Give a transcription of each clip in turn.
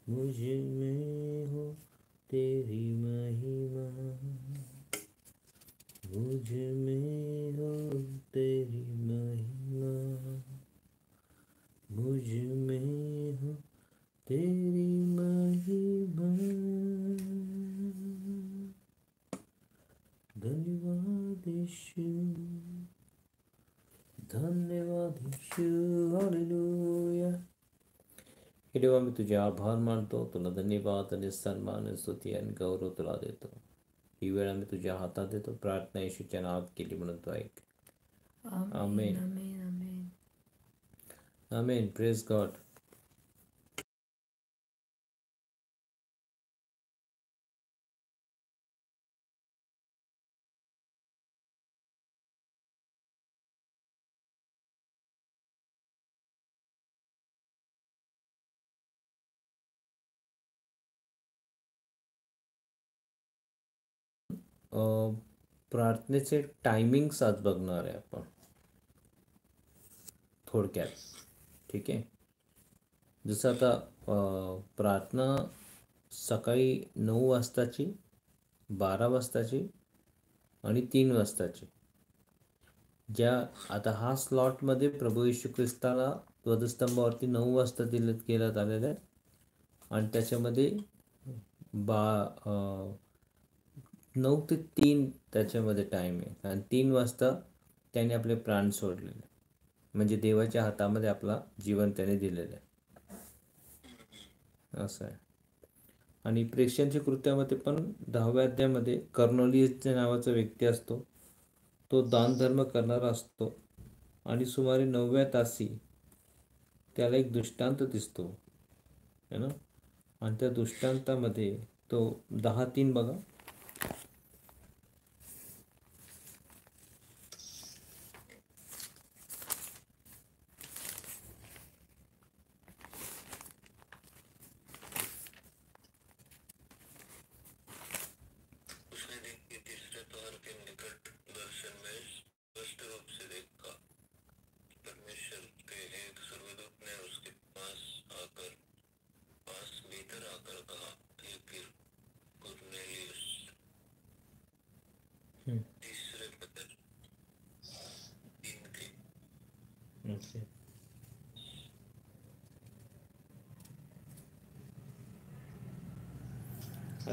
मुझ में हो तेरी महिमा, मुझ में हो तेरी महिमा, मुझ में हो तेरी महिमा। धन्यवाद यीशु, धन्यवाद यीशु, हालेलुया। हे देवा, मी तुझे आभार मानतो, तुला धन्यवाद आणि सन्मान आणि स्तुती आणि गौरव तुला देतो. ही वेळ आम्ही तुझ्या हातात देतो. प्रार्थना येशूच्या नावात केली म्हणून तो ऐक. Amen. Amen amen. Amen. Praise God. प्रार्थनेचे टायमिंग्स आज बघणार आहे आपण थोडक्यात. ठीक आहे. जसं आता प्रार्थना सकाळी 9 वाजताची, 12 वाजताची आणि 3 वाजताची. ज्या आता हा स्लॉटमध्ये प्रभू येशू ख्रिस्ताला ध्वजस्तंभावरती 9 वाजता दिलं केलं आलेलं आहे आणि त्याच्यामध्ये 9 ते 3 त्याच्यामध्ये टाईम आहे आणि 3 वाजता त्याने आपले प्राण सोडलेले, म्हणजे देवाच्या हातामध्ये आपला जीवन त्याने दिलेलं आहे, असं आहे. आणि प्रेषणांच्या कृत्यामध्ये पण 10व्या अध्यायामध्ये कर्नोलियसच्या नावाचा व्यक्ती असतो. तो दानधर्म करणारा असतो आणि सुमारे 9व्या तासी त्याला एक दृष्टांत दिसतो है ना. आणि त्या दृष्टांतामध्ये तो 10:03 बघा.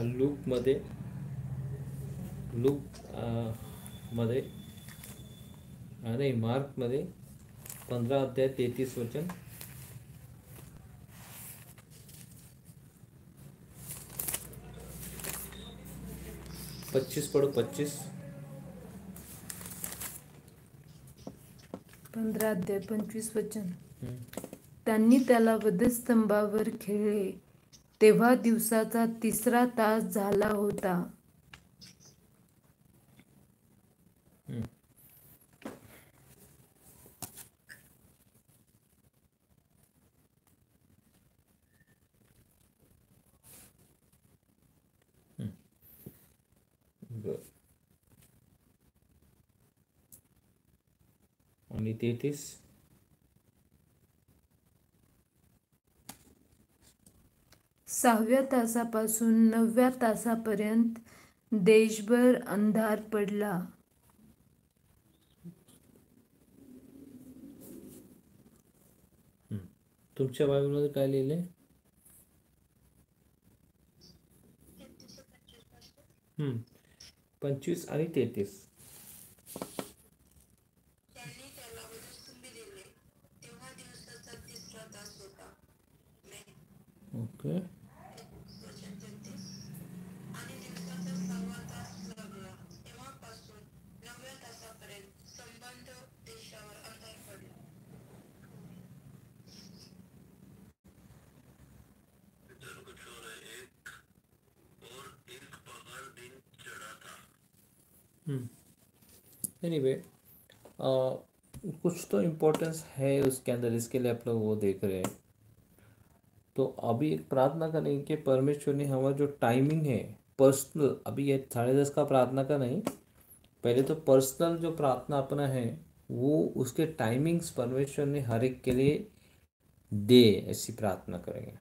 लूक मध्ये नाही, मार्क मध्ये 15 अध्याय 33 वचन. 25 पढ़ो. 25 15 अध्याय 25 वचन. त्यांनी त्याला वधस्तंभावर खिळले, तेव्हा दिवसाचा 3रा तास झाला होता. आणि 33 6व्या तासापासून 9व्या तासापर्यंत देशभर अंधार पडला. तुमच्या बायबलमध्ये काय लिहिलंय? 25 आणि 33. ओके. एनीवे, कुछ तो इम्पोर्टेंस है उसके अंदर, इसके लिए आप लोग वो देख रहे हैं. तो अभी एक प्रार्थना करेंगे कि परमेश्वर ने हमारा जो टाइमिंग है पर्सनल, अभी ये 10:30 का प्रार्थना का नहीं, पहले तो पर्सनल जो प्रार्थना अपना है वो उसके टाइमिंग्स परमेश्वर ने हर एक के लिए दे, ऐसी प्रार्थना करेंगे.